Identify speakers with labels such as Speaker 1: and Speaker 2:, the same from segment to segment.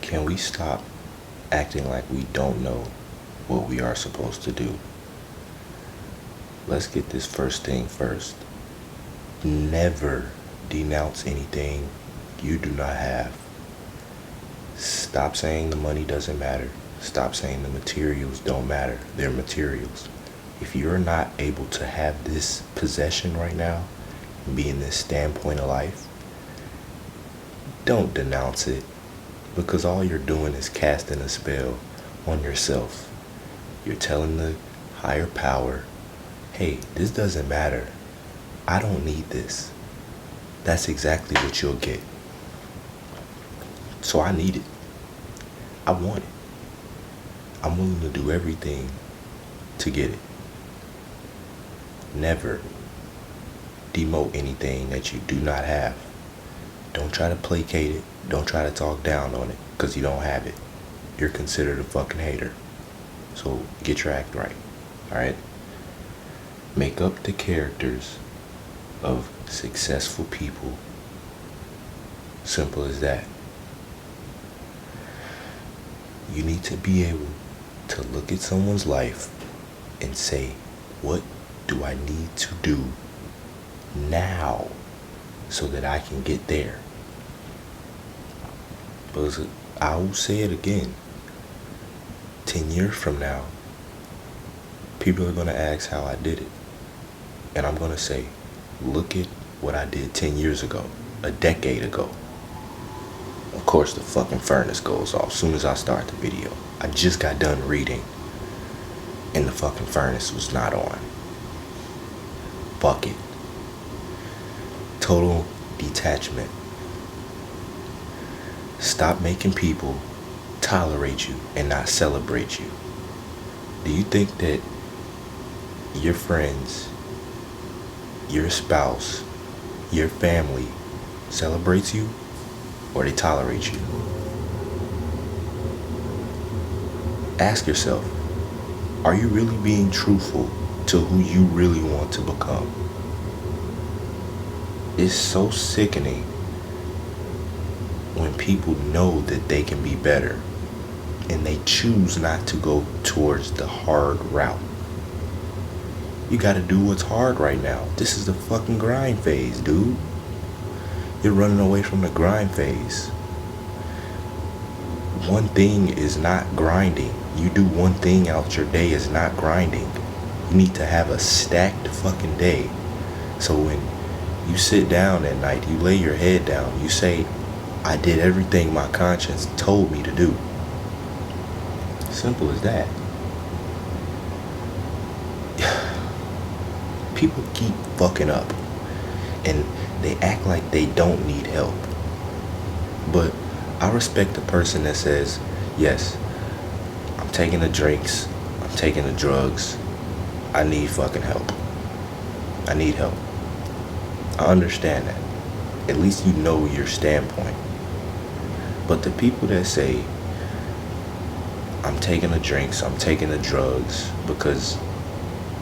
Speaker 1: Can we stop acting like we don't know what we are supposed to do? Let's get this first thing first. Never denounce anything you do not have. Stop saying the money doesn't matter. Stop saying the materials don't matter. They're materials. If you're not able to have this possession right now and be in this standpoint of life, don't denounce it, because all you're doing is casting a spell on yourself. You're telling the higher power, hey, this doesn't matter. I don't need this. That's exactly what you'll get. So I need it. I want it. I'm willing to do everything to get it. Never demote anything that you do not have. Don't try to placate it. Don't try to talk down on it, because you don't have it. You're considered a fucking hater. So get your act right. Alright? Make up the characters of successful people. Simple as that. You need to be able to look at someone's life and say, what do I need to do now so that I can get there? But I will say it again. 10 years from now, people are going to ask how I did it. And I'm going to say, look at what I did 10 years ago, a decade ago. Of course, the fucking furnace goes off as soon as I start the video. I just got done reading, and the fucking furnace was not on. Fuck it. Total detachment. Stop making people tolerate you and not celebrate you. Do you think that your friends, your spouse, your family celebrates you, or they tolerate you? Ask yourself, are you really being truthful to who you really want to become? It's so sickening when people know that they can be better and they choose not to go towards the hard route. You gotta do what's hard right now. This is the fucking grind phase, dude. You're running away from the grind phase. One thing is not grinding. You do one thing out your day is not grinding. You need to have a stacked fucking day. So when you sit down at night, you lay your head down, you say, I did everything my conscience told me to do. Simple as that. People keep fucking up, and they act like they don't need help. But I respect the person that says, yes, I'm taking the drinks, I'm taking the drugs, I need fucking help. I need help. I understand that. At least you know your standpoint. But the people that say, I'm taking the drinks, I'm taking the drugs because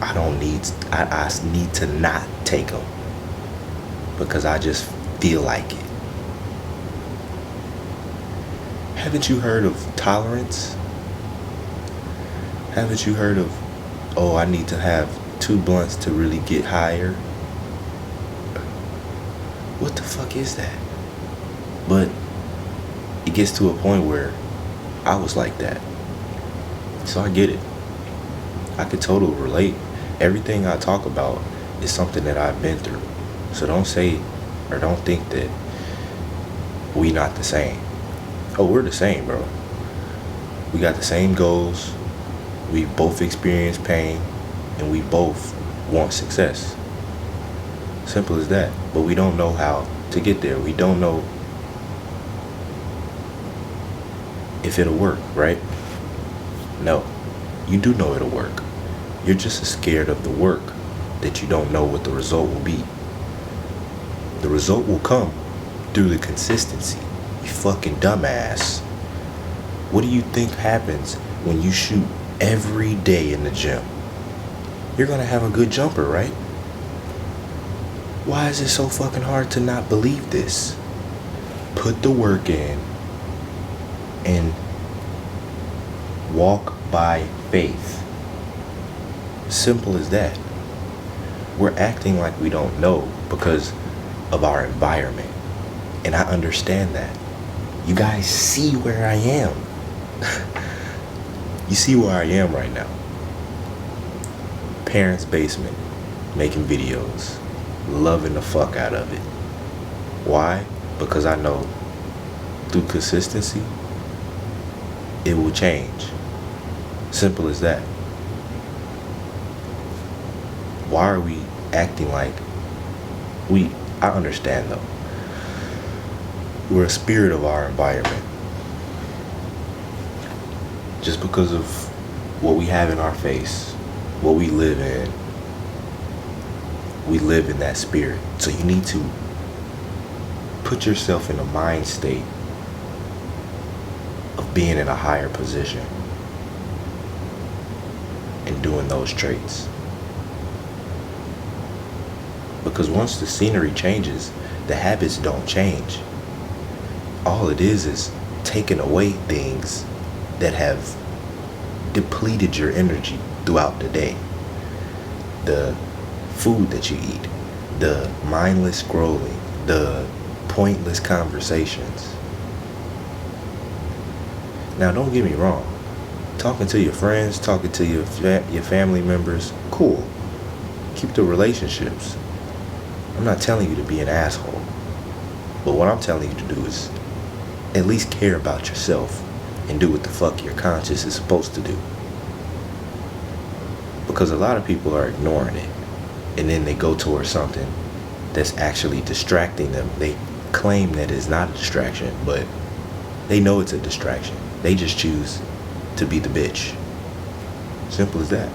Speaker 1: I need to not take them because I just feel like it. Haven't you heard of tolerance? Haven't you heard of, oh, I need to have 2 blunts to really get higher? What the fuck is that? But it gets to a point where I was like that. So I get it. I could totally relate. Everything I talk about is something that I've been through. So don't say or don't think that we not the same. Oh, we're the same, bro. We got the same goals. We both experience pain, and we both want success. Simple as that. But we don't know how to get there. We don't know if it'll work, right? No. You do know it'll work. You're just as scared of the work that you don't know what the result will be. The result will come through the consistency. You fucking dumbass. What do you think happens when you shoot every day in the gym? You're gonna have a good jumper, right? Why is it so fucking hard to not believe this? Put the work in and walk by faith. Simple as that. We're acting like we don't know because of our environment. And I understand that. You guys see where I am. You see where I am right now. Parents' basement, making videos, loving the fuck out of it. Why? Because I know through consistency, it will change. Simple as that. Why are we acting like I understand though. We're a spirit of our environment. Just because of what we have in our face, what we live in that spirit. So you need to put yourself in a mind state of being in a higher position and doing those traits. Because once the scenery changes, the habits don't change. All it is taking away things that have depleted your energy throughout the day. The food that you eat, the mindless scrolling, the pointless conversations. Now, don't get me wrong. Talking to your friends, talking to your family members, cool. Keep the relationships. I'm not telling you to be an asshole. But what I'm telling you to do is at least care about yourself and do what the fuck your conscience is supposed to do. Because a lot of people are ignoring it. And then they go towards something that's actually distracting them. They claim that it's not a distraction, but they know it's a distraction. They just choose to be the bitch. Simple as that.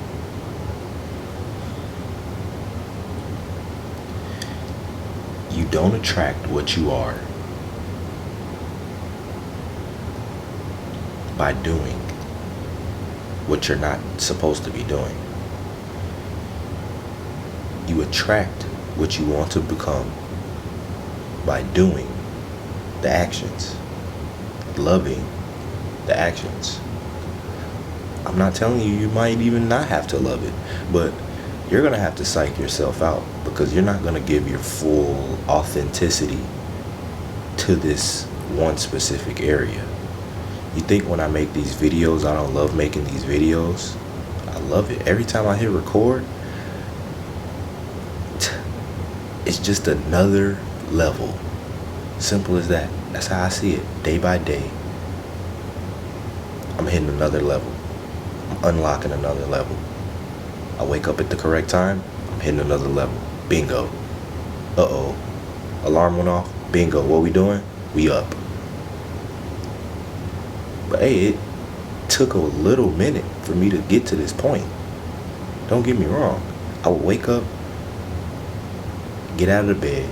Speaker 1: You don't attract what you are by doing what you're not supposed to be doing. You attract what you want to become by doing the actions, loving the actions. I'm not telling you you might even not have to love it, but you're going to have to psych yourself out because you're not going to give your full authenticity to this one specific area. You think when I make these videos, I don't love making these videos? I love it. Every time I hit record, it's just another level. Simple as that. That's how I see it. Day by day, I'm hitting another level. I'm unlocking another level. I wake up at the correct time, I'm hitting another level. Bingo. Uh-oh. Alarm went off. Bingo. What we doing? We up. But hey, it took a little minute for me to get to this point. Don't get me wrong. I would wake up, get out of the bed,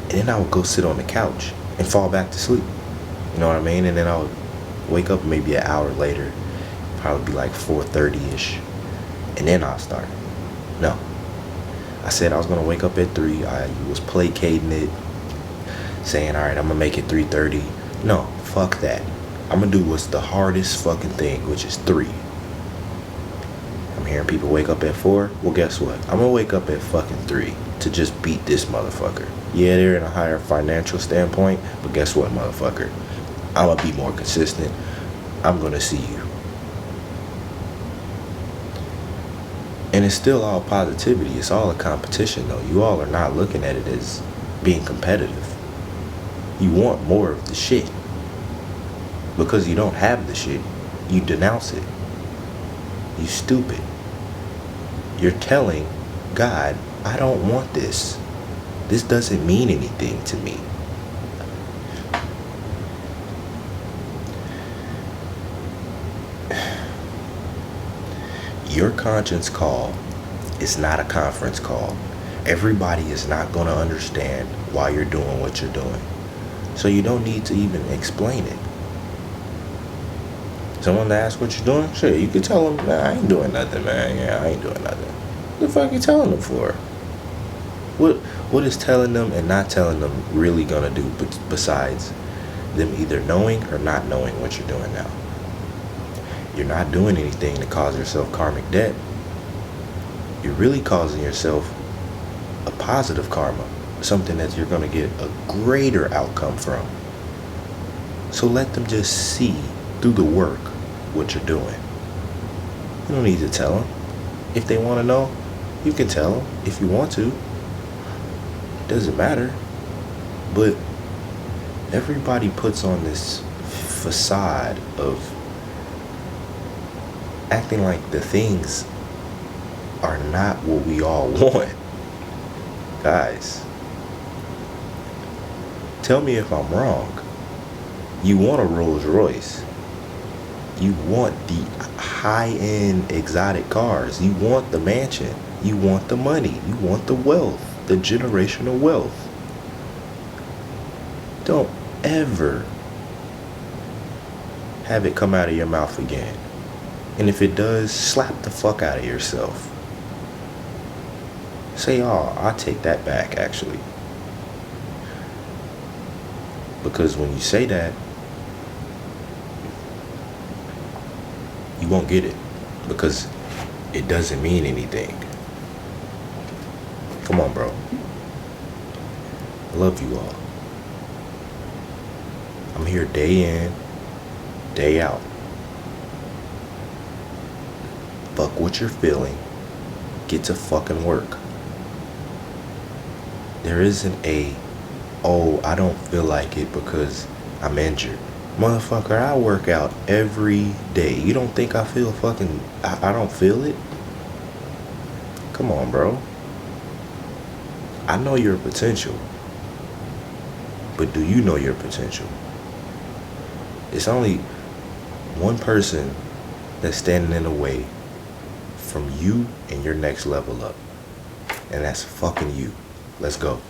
Speaker 1: and then I would go sit on the couch and fall back to sleep. You know what I mean? And then I would wake up maybe an hour later, probably be like 4:30ish, and then I'll start. No. I said I was going to wake up at 3. I was placating it, saying, all right, I'm going to make it 3:30. No, fuck that. I'm going to do what's the hardest fucking thing, which is 3. I'm hearing people wake up at 4. Well, guess what? I'm going to wake up at fucking 3 to just beat this motherfucker. Yeah, they're in a higher financial standpoint, but guess what, motherfucker? I'm going to be more consistent. I'm going to see you. And it's still all positivity. It's all a competition, though. You all are not looking at it as being competitive. You want more of the shit. Because you don't have the shit, you denounce it. You stupid. You're telling God, I don't want this. This doesn't mean anything to me. Your conscience call is not a conference call. Everybody is not going to understand why you're doing what you're doing. So you don't need to even explain it. Someone to ask what you're doing? Sure, you can tell them, nah, I ain't doing nothing, man. Yeah, I ain't doing nothing. What the fuck you telling them for? What is telling them and not telling them really gonna do besides them either knowing or not knowing what you're doing now. You're not doing anything to cause yourself karmic debt. You're really causing yourself a positive karma, something that you're going to get a greater outcome from. So let them just see through the work what you're doing. You don't need to tell them. If they want to know, you can tell them if you want to. It doesn't matter. But everybody puts on this facade of acting like the things are not what we all want. Guys, tell me if I'm wrong. You want a Rolls Royce. You want the high-end exotic cars. You want the mansion. You want the money. You want the wealth, the generational wealth. Don't ever have it come out of your mouth again. And if it does, slap the fuck out of yourself. Say, oh, I'll take that back, actually. Because when you say that, you won't get it. Because it doesn't mean anything. Come on, bro. I love you all. I'm here day in, day out. Fuck what you're feeling. Get to fucking work. There isn't a, oh, I don't feel like it because I'm injured. Motherfucker, I work out every day. You don't think I feel fucking, I don't feel it? Come on, bro. I know your potential. But do you know your potential? It's only one person that's standing in the way from you and your next level up. And that's fucking you. Let's go.